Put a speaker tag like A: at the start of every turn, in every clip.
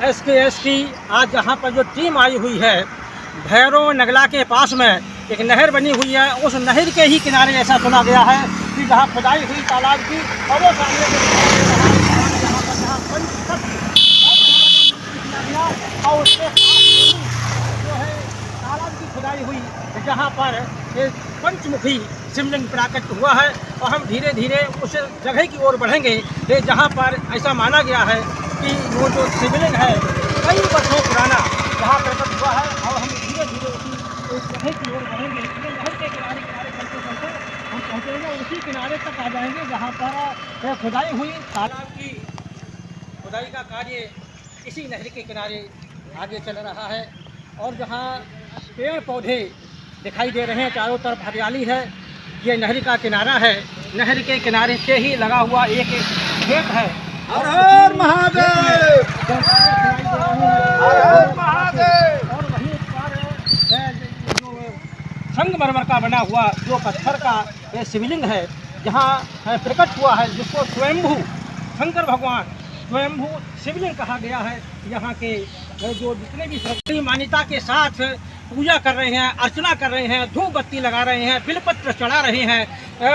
A: SKS की आज जहाँ पर जो टीम आई हुई है, भैरव नगला के पास में एक नहर बनी हुई है। उस नहर के ही किनारे ऐसा सुना गया है कि जहाँ खुदाई हुई तालाब की, और वो सामने जहाँ और उसके जो है तालाब की खुदाई हुई, जहाँ पर एक पंचमुखी शिवलिंग प्राकट हुआ है। और हम धीरे धीरे उस जगह की ओर बढ़ेंगे जहाँ पर ऐसा माना गया है कि वो जो शिवलिंग है कई वर्षों पुराना जहाँ प्रकट हुआ है। और हम धीरे धीरे उस जगह की ओर बढ़ेंगे। नहर के किनारे किनारे चलते चलते हम पहुँचेंगे, उसी किनारे तक आ जाएंगे जहाँ पर खुदाई हुई। तालाब की खुदाई का कार्य इसी नहर के किनारे आगे चल रहा है। और जहाँ पेड़ पौधे दिखाई दे रहे हैं, चारों तरफ हरियाली है। ये नहर का किनारा है। नहर के किनारे से ही लगा हुआ एक खेत है।
B: हर हर महादेव, हर हर महादेव।
A: और वहीं पर जो संगमरमर का बना हुआ जो पत्थर का शिवलिंग है, जहाँ प्रकट हुआ है, जिसको स्वयंभू शंकर भगवान स्वयंभू शिवलिंग कहा गया है। यहाँ के जो जितने भी श्रद्धा मान्यता के साथ पूजा कर रहे हैं, अर्चना कर रहे हैं, धूप बत्ती लगा रहे हैं, बिलपत्र चढ़ा रहे हैं,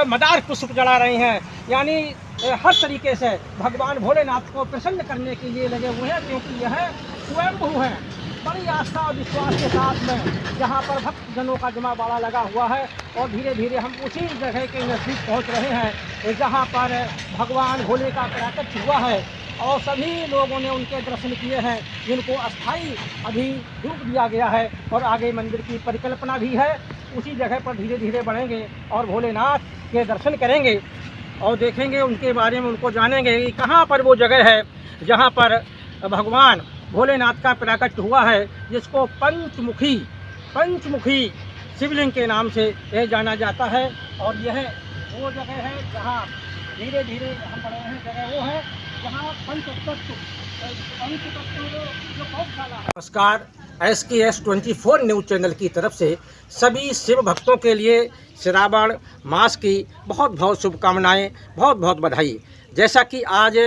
A: मदार पुष्प चढ़ा रहे हैं, यानी हर तरीके से भगवान भोलेनाथ को प्रसन्न करने के लिए लगे हुए हैं, क्योंकि यह स्वयंभू हैं। बड़ी आस्था और विश्वास के साथ में यहाँ पर भक्तजनों का जमावड़ा लगा हुआ है। और धीरे धीरे हम उसी जगह के नज़दीक पहुँच रहे हैं जहाँ पर भगवान भोले का प्राकट हुआ है। और सभी लोगों ने उनके दर्शन किए हैं, जिनको अस्थाई अभी रूप दिया गया है। और आगे मंदिर की परिकल्पना भी है। उसी जगह पर धीरे धीरे बढ़ेंगे और भोलेनाथ के दर्शन करेंगे और देखेंगे उनके बारे में, उनको जानेंगे कि कहाँ पर वो जगह है जहाँ पर भगवान भोलेनाथ का प्राकट हुआ है, जिसको पंचमुखी शिवलिंग के नाम से यह जाना जाता है। और यह वो जगह है जहाँ धीरे धीरे हम बढ़ रहे हैं। जगह वो है जहाँ पंचतत्व जो गौशाला है। नमस्कार, SKS 24 न्यूज़ चैनल की तरफ से सभी शिव भक्तों के लिए श्रावण मास की बहुत बहुत शुभकामनाएं, बहुत बहुत बधाई। जैसा कि आज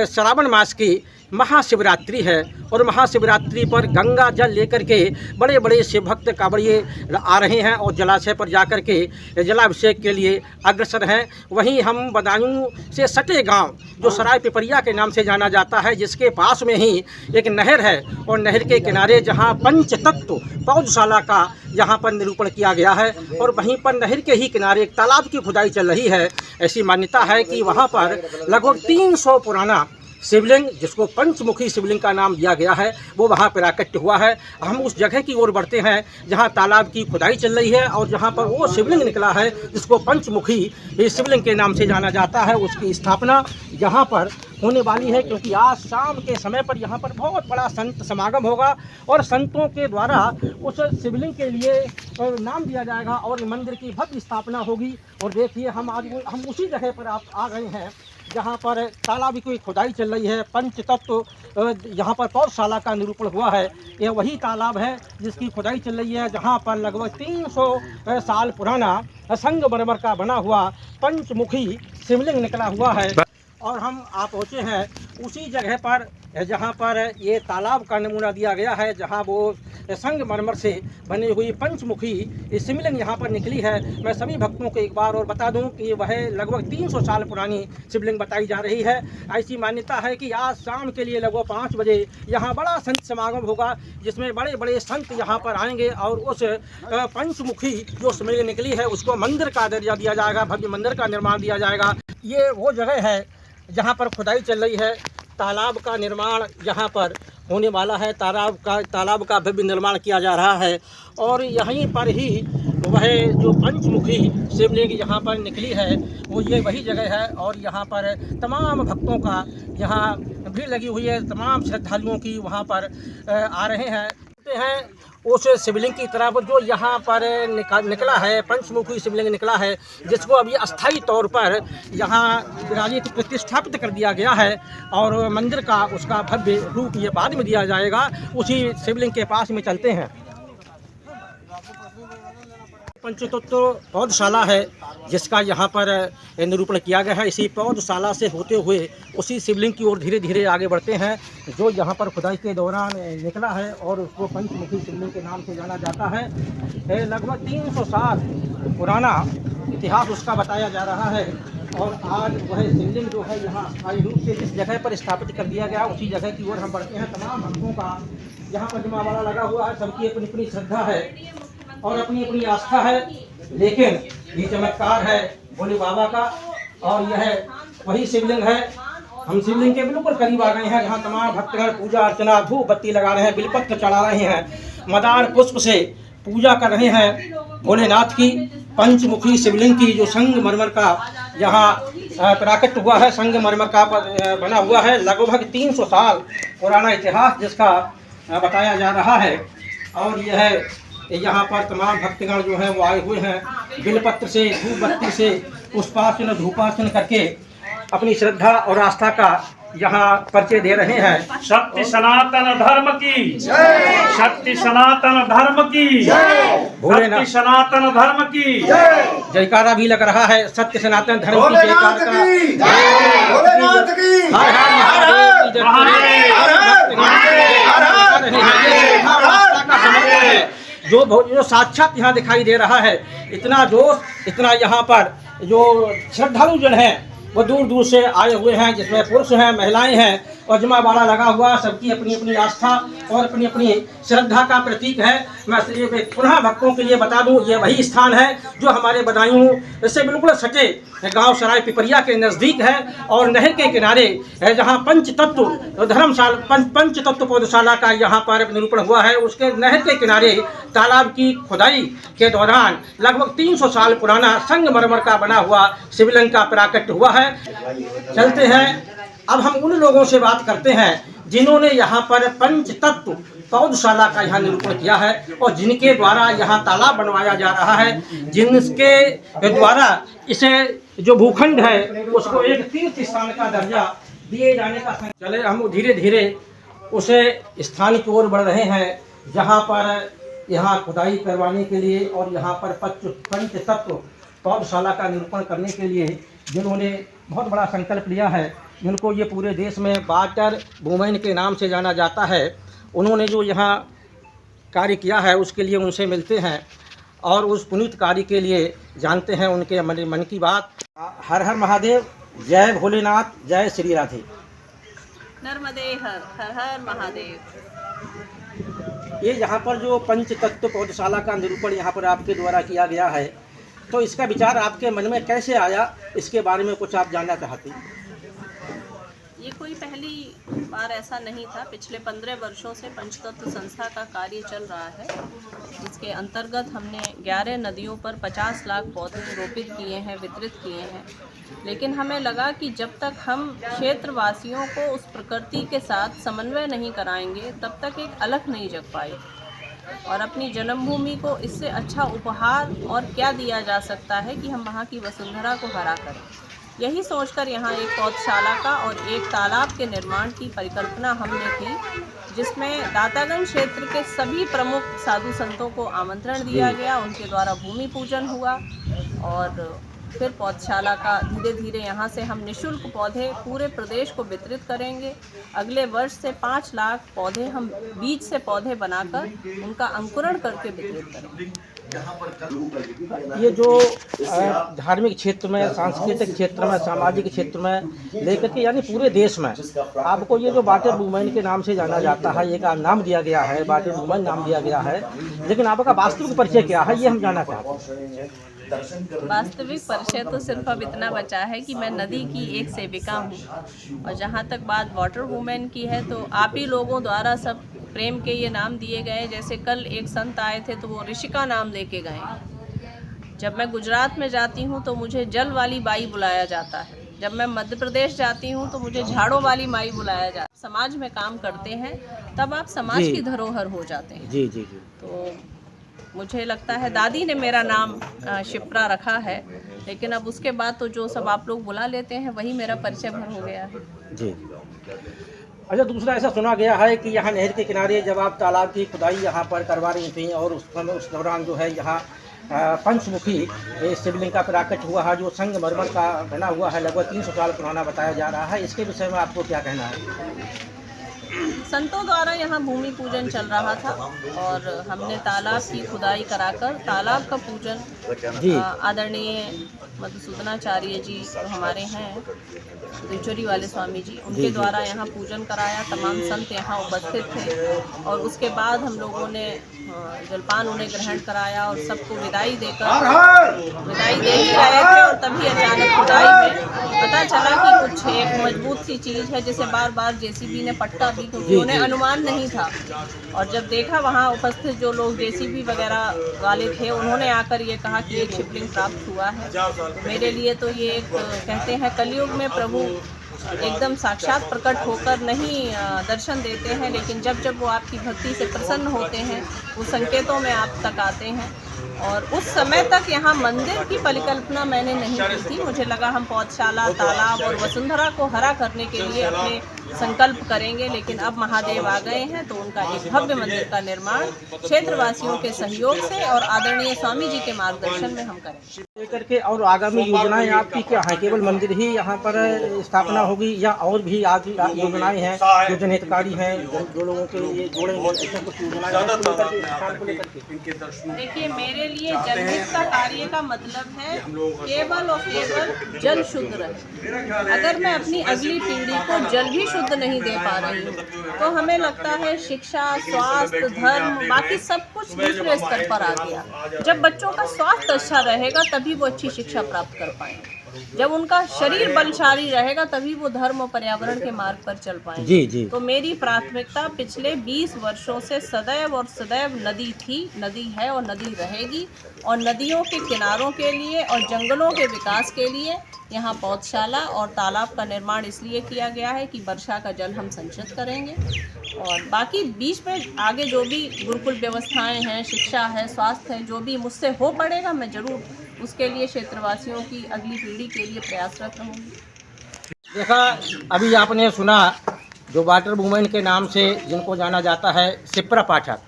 A: श्रावण मास की महाशिवरात्रि है और महाशिवरात्रि पर गंगा जल लेकर के बड़े बड़े शिव भक्त कांवड़िए आ रहे हैं और जलाशय पर जाकर के जलाभिषेक के लिए अग्रसर हैं। वहीं हम बदायूं से सटे गांव जो सराय पिपरिया के नाम से जाना जाता है, जिसके पास में ही एक नहर है और नहर के किनारे जहां पंचतत्व पौधशाला का यहाँ पर निरूपण किया गया है। और वहीं पर नहर के ही किनारे एक तालाब की खुदाई चल रही है। ऐसी मान्यता है कि वहाँ पर लगभग 300 पुराना शिवलिंग, जिसको पंचमुखी शिवलिंग का नाम दिया गया है, वो वहाँ प्राकट हुआ है। हम उस जगह की ओर बढ़ते हैं जहाँ तालाब की खुदाई चल रही है और जहाँ पर वो शिवलिंग निकला है जिसको पंचमुखी शिवलिंग के नाम से जाना जाता है। उसकी स्थापना यहाँ पर होने वाली है, क्योंकि आज शाम के समय पर यहाँ पर बहुत बड़ा संत समागम होगा और संतों के द्वारा उस शिवलिंग के लिए नाम दिया जाएगा और मंदिर की भव्य स्थापना होगी। और देखिए हम उसी जगह पर आप आ गए हैं जहाँ पर तालाब की खुदाई चल रही है। पंचतत्व यहाँ पर पौधशाला का निरूपण हुआ है। यह वही तालाब है जिसकी खुदाई चल रही है, जहाँ पर लगभग 300 साल पुराना संगमरमर का बना हुआ पंचमुखी शिवलिंग निकला हुआ है। और हम पहुँचे हैं उसी जगह पर जहाँ पर ये तालाब का नमूना दिया गया है, जहाँ वो संगमरमर से बनी हुई पंचमुखी शिवलिंग यहाँ पर निकली है। मैं सभी भक्तों को एक बार और बता दूं कि वह लगभग 300 साल पुरानी शिवलिंग बताई जा रही है। ऐसी मान्यता है कि आज शाम के लिए लगभग 5 बजे यहाँ बड़ा संत समागम होगा, जिसमें बड़े बड़े संत यहाँ पर आएंगे और उस पंचमुखी जो शिवलिंग निकली है उसको मंदिर का दर्जा दिया जाएगा, भव्य मंदिर का निर्माण दिया जाएगा। ये वो जगह है जहाँ पर खुदाई चल रही है। तालाब का निर्माण यहाँ पर होने वाला है। तालाब का भव्य निर्माण किया जा रहा है और यहीं पर ही वह जो पंचमुखी शिवलिंग यहाँ पर निकली है वो ये वही जगह है। और यहाँ पर तमाम भक्तों का यहाँ भीड़ लगी हुई है, तमाम श्रद्धालुओं की वहाँ पर आ रहे हैं उस शिवलिंग की तरफ जो यहाँ पर निकला है, पंचमुखी शिवलिंग निकला है, जिसको अभी अस्थायी तौर पर यहाँ विराजित प्रतिष्ठापित कर दिया गया है। और मंदिर का उसका भव्य रूप ये बाद में दिया जाएगा। उसी शिवलिंग के पास में चलते हैं। पंचतत्व पौधशाला है जिसका यहाँ पर निरूपण किया गया है। इसी पौधशाला से होते हुए उसी शिवलिंग की ओर धीरे धीरे आगे बढ़ते हैं जो यहाँ पर खुदाई के दौरान निकला है और उसको पंचमुखी शिवलिंग के नाम से जाना जाता है। लगभग 300 साल पुराना इतिहास उसका बताया जा रहा है और आज वह शिवलिंग जो है यहाँ स्थायी रूप से जिस जगह पर स्थापित कर दिया गया उसी जगह की ओर हम बढ़ते हैं। तमाम भक्तों का यहाँ पर जमावड़ा लगा हुआ है, सबकी अपनी अपनी श्रद्धा है और अपनी अपनी आस्था है। लेकिन ये चमत्कार है भोले बाबा का और यह वही शिवलिंग है। हम शिवलिंग के बिल्कुल करीब आ गए हैं जहाँ तमाम भक्तगण पूजा अर्चना धूप बत्ती लगा रहे हैं, बिलपत्र चढ़ा रहे हैं, मदार पुष्प से पूजा कर रहे हैं भोलेनाथ की। पंचमुखी शिवलिंग की जो संगमरमर का यहाँ प्राकट हुआ है, संगमरमर का बना हुआ है, लगभग 300 साल पुराना इतिहास जिसका बताया जा रहा है। और यह यहाँ पर तमाम भक्तगण जो हैं वो आए हुए हैं, बिलपत्र से धूप बत्ती से पुष्पार्चन धूपार्चन करके अपनी श्रद्धा और आस्था का यहाँ परिचय दे रहे हैं।
C: शक्ति सनातन धर्म की जय, शक्ति सनातन धर्म की जय, शक्ति सनातन धर्म की जय।
A: जयकारा भी लग रहा है सत्य सनातन धर्म की जयकार का।
B: भोलेनाथ की
A: हर हर महादेव। जो साक्षात यहाँ दिखाई दे रहा है, इतना जोश, इतना यहाँ पर जो श्रद्धालु जन हैं वो दूर दूर से आए हुए हैं, जिसमें पुरुष हैं, महिलाएं हैं और जमावड़ा लगा हुआ, सबकी अपनी अपनी आस्था और अपनी अपनी श्रद्धा का प्रतीक है। मैं पुनः भक्तों के लिए बता दूं, ये वही स्थान है जो हमारे बदायूं से बिल्कुल सटे गांव सराय पिपरिया के नज़दीक है और नहर के किनारे है जहां पंचतत्व धर्मशाला पंचतत्व पौधशाला का यहाँ पर निरूपण हुआ है। उसके नहर के किनारे तालाब की खुदाई के दौरान लगभग 300 साल पुराना संगमरमर का बना हुआ शिवलिंग का प्राकट्य हुआ है। चलते हैं, अब हम उन लोगों से बात करते हैं जिन्होंने यहाँ पर पंचतत्व पौधशाला का यहाँ निरूपण किया है और जिनके द्वारा यहाँ तालाब बनवाया जा रहा है, जिनके द्वारा इसे जो भूखंड है उसको एक तीर्थ स्थान का दर्जा दिए जाने का। चले हम धीरे धीरे उसे स्थान की ओर बढ़ रहे हैं जहाँ पर यहाँ खुदाई करवाने के लिए और यहाँ पर पंचतत्व पौधशाला का निरूपण करने के लिए जिन्होंने बहुत बड़ा संकल्प लिया है, जिनको ये पूरे देश में वाटर वुमेन के नाम से जाना जाता है, उन्होंने जो यहाँ कार्य किया है उसके लिए उनसे मिलते हैं और उस पुनीत कार्य के लिए जानते हैं उनके मन की बात। हर हर महादेव, जय भोलेनाथ, जय श्री राधे।
D: नर्मदे हर हर हर महादेव।
A: ये यहाँ पर जो पंचतत्व पौधशाला का निरूपण यहाँ पर आपके द्वारा किया गया है, तो इसका विचार आपके मन में कैसे आया, इसके बारे में कुछ आप जानना चाहते हैं?
D: ये कोई पहली बार ऐसा नहीं था। पिछले 15 वर्षों से पंचतत्व संस्था का कार्य चल रहा है, जिसके अंतर्गत हमने 11 नदियों पर 50 लाख पौधे रोपित किए हैं, वितरित किए हैं। लेकिन हमें लगा कि जब तक हम क्षेत्रवासियों को उस प्रकृति के साथ समन्वय नहीं कराएंगे तब तक एक अलख नहीं जग पाई। और अपनी जन्मभूमि को इससे अच्छा उपहार और क्या दिया जा सकता है कि हम वहाँ की वसुंधरा को हरा करें। यही सोचकर यहाँ एक पौधशाला का और एक तालाब के निर्माण की परिकल्पना हमने की, जिसमें दातागंज क्षेत्र के सभी प्रमुख साधु संतों को आमंत्रण दिया गया। उनके द्वारा भूमि पूजन हुआ और फिर पौधशाला का धीरे धीरे यहाँ से हम निःशुल्क पौधे पूरे प्रदेश को वितरित करेंगे। अगले वर्ष से 5 लाख पौधे हम बीज से पौधे बनाकर उनका अंकुरण करके वितरित करेंगे।
A: ये जो धार्मिक क्षेत्र में, सांस्कृतिक क्षेत्र में, सामाजिक क्षेत्र में लेकर के यानी पूरे देश में आपको ये जो वाटर वुमेन के नाम से जाना जाता है, एक नाम दिया गया है, वाटर वुमेन नाम दिया गया है, लेकिन आपका वास्तविक परिचय क्या है ये हम जानना चाहते हैं।
D: वास्तविक परिचय तो सिर्फ अब इतना बचा है कि मैं नदी की एक सेविका हूँ। और जहाँ तक बात वाटर वुमेन की है तो आप ही लोगों द्वारा सब प्रेम के ये नाम दिए गए। जैसे कल एक संत आए थे तो वो ऋषिका नाम लेके गए। जब मैं गुजरात में जाती हूँ तो मुझे जल वाली बाई बुलाया जाता है। जब मैं मध्य प्रदेश जाती हूँ तो मुझे झाड़ों वाली माई बुलाया जाता है। समाज में काम करते हैं तब आप समाज की धरोहर हो जाते हैं।
A: जी जी जी।
D: तो मुझे लगता है दादी ने मेरा नाम शिप्रा रखा है, लेकिन अब उसके बाद तो जो सब आप लोग बुला लेते हैं वही मेरा परिचय भर हो गया है।
A: जी। अच्छा, दूसरा ऐसा सुना गया है कि यहाँ नहर के किनारे जब आप तालाब की खुदाई यहाँ पर करवा रही थी और उस दौरान जो है यहाँ पंचमुखी शिवलिंग का प्राकट्य हुआ है, जो संगमरमर का बना हुआ है, लगभग 300 साल पुराना बताया जा रहा है। इसके विषय में आपको क्या कहना है?
D: संतों द्वारा यहाँ भूमि पूजन चल रहा था और हमने तालाब की खुदाई कराकर तालाब का पूजन आदरणीय मधुसूदनाचार्य जी जो हमारे हैं द्विचोरी वाले स्वामी जी, उनके द्वारा यहाँ पूजन कराया। तमाम संत यहाँ उपस्थित थे और उसके बाद हम लोगों ने जलपान उन्हें ग्रहण कराया और सबको विदाई दे ही रहे थे और तभी अचानक खुदाई में पता चला कि कुछ एक मजबूत सी चीज़ है जिसे बार बार जेसीबी ने पट्टा भी, क्योंकि उन्हें अनुमान नहीं था। और जब देखा वहाँ उपस्थित जो लोग जेसीबी वगैरह वाले थे, उन्होंने आकर ये कहा कि एक शिवलिंग प्राप्त हुआ है। तो मेरे लिए तो ये एक कहते हैं कलयुग में प्रभु एकदम साक्षात प्रकट होकर नहीं दर्शन देते हैं, लेकिन जब जब वो आपकी भक्ति से प्रसन्न होते हैं वो संकेतों में आप तक आते हैं। और उस समय तक यहाँ मंदिर की परिकल्पना मैंने नहीं की थी। मुझे लगा हम पौधशाला, तालाब और वसुंधरा को हरा करने के लिए अपने संकल्प करेंगे, लेकिन अब महादेव आ गए हैं तो उनका एक भव्य मंदिर का निर्माण क्षेत्रवासियों के सहयोग से और आदरणीय स्वामी जी के मार्गदर्शन में हम करेंगे।
A: लेकर के और आगामी योजनाएं आपकी क्या हैं? केवल मंदिर ही यहाँ पर स्थापना होगी या और भी आगे योजनाएं हैं जो जनहितकारी हैं, जो लोगों के लिए जोड़ेंगे, ऐसे कुछ योजनाएं?
D: देखिए, मेरे लिए जनहित का कार्य का मतलब है केवल और केवल जल शुद्ध रहे। अगर मैं अपनी अगली पीढ़ी को जल भी शुद्ध नहीं दे पा रही हूँ तो हमें लगता है शिक्षा, स्वास्थ्य, धर्म, बाकी सब कुछ दूसरे स्तर पर आ गया। जब बच्चों का स्वास्थ्य अच्छा रहेगा तभी वो अच्छी शिक्षा प्राप्त कर पाएंगे। जब उनका शरीर बलशाली रहेगा तभी वो धर्म और पर्यावरण के मार्ग पर चल पाएंगे।
A: जी जी।
D: तो मेरी प्राथमिकता पिछले 20 वर्षों से सदैव और सदैव नदी थी, नदी है और नदी रहेगी। और नदियों के किनारों के लिए और जंगलों के विकास के लिए यहाँ पौधशाला और तालाब का निर्माण इसलिए किया गया है कि वर्षा का जल हम संचित करेंगे। और बाकी बीच में आगे जो भी गुरुकुल व्यवस्थाएं हैं, शिक्षा है, स्वास्थ्य है, जो भी मुझसे हो पड़ेगा मैं ज़रूर उसके लिए क्षेत्रवासियों की अगली पीढ़ी के लिए प्रयासरत रहूँगी।
A: देखा, अभी आपने सुना जो वाटर वुमेन के नाम से जिनको जाना जाता है शिप्रा पाठक,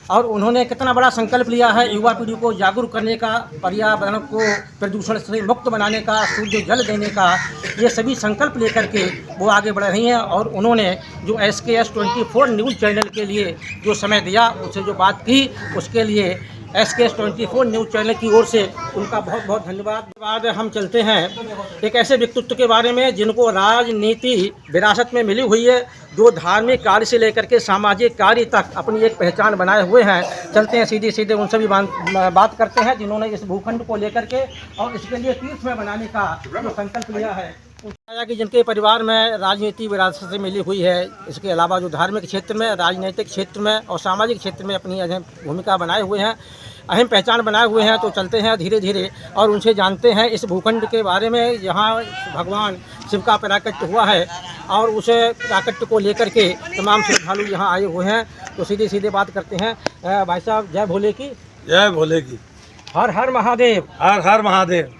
A: और उन्होंने कितना बड़ा संकल्प लिया है युवा पीढ़ी को जागरूक करने का, पर्यावरण को प्रदूषण से मुक्त बनाने का, शुद्ध जल देने का। ये सभी संकल्प लेकर के वो आगे बढ़ रही हैं। और उन्होंने जो SKS 24 न्यूज़ चैनल के लिए जो समय दिया, उससे जो बात की, उसके लिए SKS 24 न्यूज़ चैनल की ओर से उनका बहुत बहुत धन्यवाद। बाद हम चलते हैं एक ऐसे व्यक्तित्व के बारे में जिनको राजनीति विरासत में मिली हुई है, जो धार्मिक कार्य से लेकर के सामाजिक कार्य तक अपनी एक पहचान बनाए हुए हैं। चलते हैं सीधे सीधे उनसे भी बात करते हैं जिन्होंने इस भूखंड को लेकर के और इसके लिए तीर्थमय बनाने का जो संकल्प लिया है। बताया कि जिनके परिवार में राजनीति विरासत से मिली हुई है, इसके अलावा जो धार्मिक क्षेत्र में, राजनीतिक क्षेत्र में और सामाजिक क्षेत्र में अपनी अहम भूमिका बनाए हुए हैं, अहम पहचान बनाए हुए हैं। तो चलते हैं धीरे धीरे और उनसे जानते हैं इस भूखंड के बारे में। यहाँ भगवान शिव का प्राकट्य हुआ है और उस प्राकट्य को लेकर के तमाम श्रद्धालु यहाँ आए हुए हैं। तो सीधे सीधे बात करते हैं। भाई साहब, जय भोले की।
B: जय भोले की।
A: हर हर महादेव।
B: हर हर महादेव।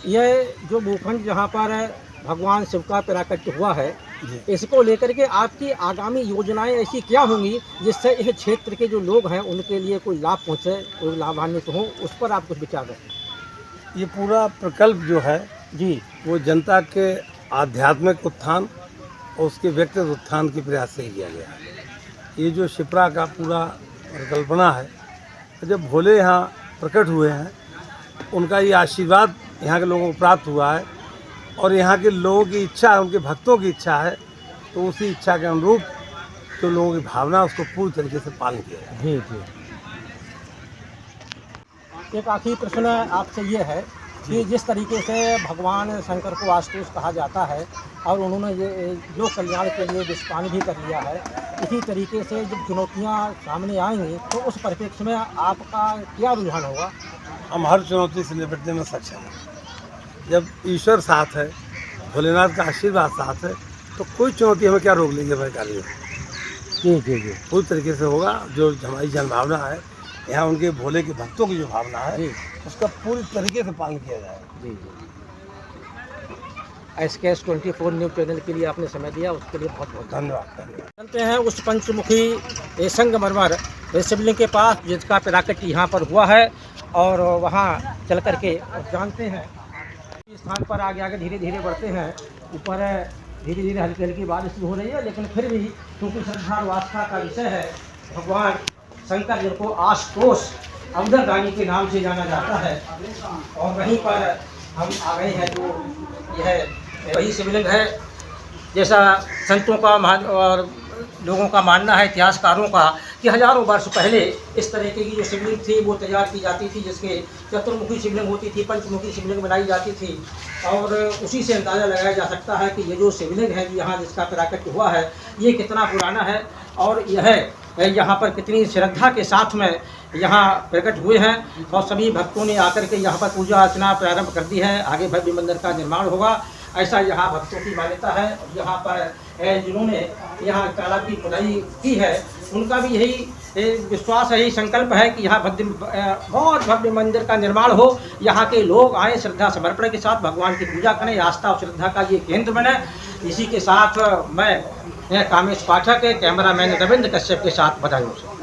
A: ये जो भूखंड जहाँ पर भगवान शिव का प्राकट्य हुआ है, इसको लेकर के आपकी आगामी योजनाएं ऐसी क्या होंगी जिससे इस क्षेत्र के जो लोग हैं उनके लिए कोई लाभ पहुँचे, कोई लाभान्वित हो, उस पर आप कुछ विचार रखें।
B: ये पूरा प्रकल्प जो है
A: जी, वो
B: जनता के आध्यात्मिक उत्थान और उसके व्यक्तिगत उत्थान के प्रयास से किया गया है। ये जो शिप्रा का पूरा परिकल्पना है, जब भोले यहाँ प्रकट हुए हैं, उनका ये आशीर्वाद यहाँ के लोगों को प्राप्त हुआ है और यहाँ के लोगों की इच्छा है, उनके भक्तों की इच्छा है, तो उसी इच्छा के अनुरूप जो लोगों की भावना उसको पूरी तरीके से पालन किया जाए।
A: जी जी। एक आखिरी प्रश्न आपसे ये है कि जिस तरीके से भगवान शंकर को आशुतोष कहा जाता है और उन्होंने ये लोक कल्याण के लिए विश्वपान भी कर लिया है, इसी तरीके से जब चुनौतियाँ सामने आएंगी तो उस परिप्रेक्ष्य में आपका क्या रुझान होगा?
B: हम हर चुनौती से निपटने में सक्षम हैं। जब ईश्वर साथ है, भोलेनाथ का आशीर्वाद साथ है, तो कोई चुनौती हमें क्या रोक लेंगे भाई कार्य।
A: जी जी जी।
B: पूरी तरीके से होगा। जो हमारी जनभावना है, यहाँ उनके भोले के भक्तों की जो भावना है, उसका पूरी तरीके से पालन किया जाएगा।
A: जी जी। SKS 24 न्यूज़ चैनल के लिए आपने समय दिया, उसके लिए बहुत बहुत
B: धन्यवाद।
A: चलते हैं उस पंचमुखी संगमरमर शिवलिंग के पास जिसका प्राकट्य यहाँ पर हुआ है, और वहाँ चल कर के जानते हैं इस स्थान पर आगे आगे धीरे धीरे बढ़ते हैं। ऊपर धीरे धीरे हल्की हल्की बारिश भी हो रही है, लेकिन फिर भी क्योंकि श्रद्धा और आस्था का विषय है, भगवान शंकर जिनको आशुतोष अवधरानी के नाम से जाना जाता है, और वहीं पर हम आ गए हैं। जो यह वही शिवलिंग है जैसा संतों का और लोगों का मानना है, इतिहासकारों का, कि हजारों वर्ष पहले इस तरीके की जो शिवलिंग थी वो तैयार की जाती थी, जिसके चतुर्मुखी शिवलिंग होती थी, पंचमुखी शिवलिंग बनाई जाती थी, और उसी से अंदाज़ा लगाया जा सकता है कि ये जो शिवलिंग है यहाँ जिसका प्राकट्य हुआ है ये कितना पुराना है, और यह यहाँ पर कितनी श्रद्धा के साथ में यहाँ प्रकट हुए हैं, और सभी भक्तों ने आकर के यहाँ पर पूजा अर्चना प्रारंभ कर दी है। आगे भव्य मंदिर का निर्माण होगा, ऐसा यहाँ भक्तों की मान्यता है। यहाँ पर जिन्होंने यहाँ तालाब की खुदाई की है उनका भी यही विश्वास है, यही संकल्प है कि यहाँ बहुत भव्य मंदिर का निर्माण हो, यहाँ के लोग आए श्रद्धा समर्पण के साथ भगवान की पूजा करें, आस्था और श्रद्धा का ये केंद्र बने। इसी के साथ मैं कामेश पाठक, कैमरामैन रविंद्र कश्यप के साथ बधाई से।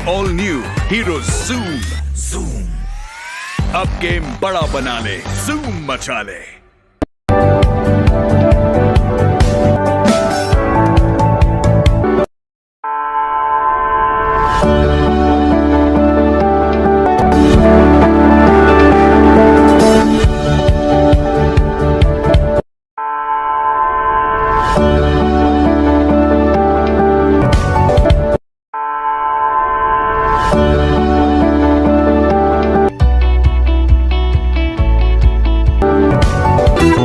E: ऑल न्यू हीरो ज़ूम अब गेम बड़ा बना ले, ज़ूम मचा ले।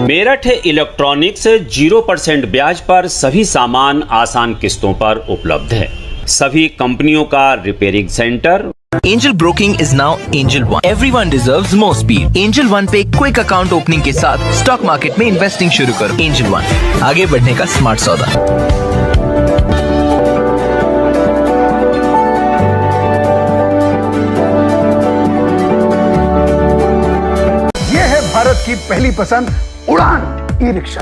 F: मेरठ इलेक्ट्रॉनिक्स 0% ब्याज पर सभी सामान आसान किस्तों पर उपलब्ध है। सभी कंपनियों का repairing centre.
G: Angel Broking is now Angel One. Everyone deserves more speed. Angel One पे क्विक अकाउंट ओपनिंग के साथ स्टॉक मार्केट में इन्वेस्टिंग शुरू करो। Angel One, आगे बढ़ने का स्मार्ट सौदा।
H: ये है भारत की पहली पसंद उड़ान ई-रिक्शा।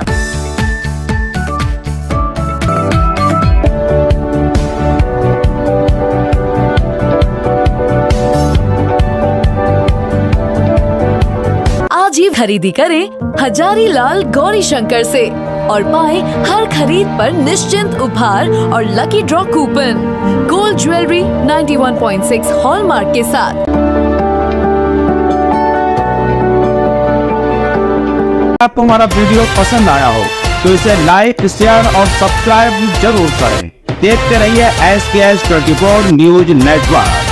I: आज ही खरीदी करें हजारी लाल गौरी शंकर से और पाएं हर खरीद पर निश्चिंत उपहार और lucky draw coupon. Gold jewellery 91.6 hallmark के साथ।
J: आपको हमारा वीडियो पसंद आया हो तो इसे लाइक, शेयर और सब्सक्राइब जरूर करें। देखते रहिए SKS 24 न्यूज नेटवर्क।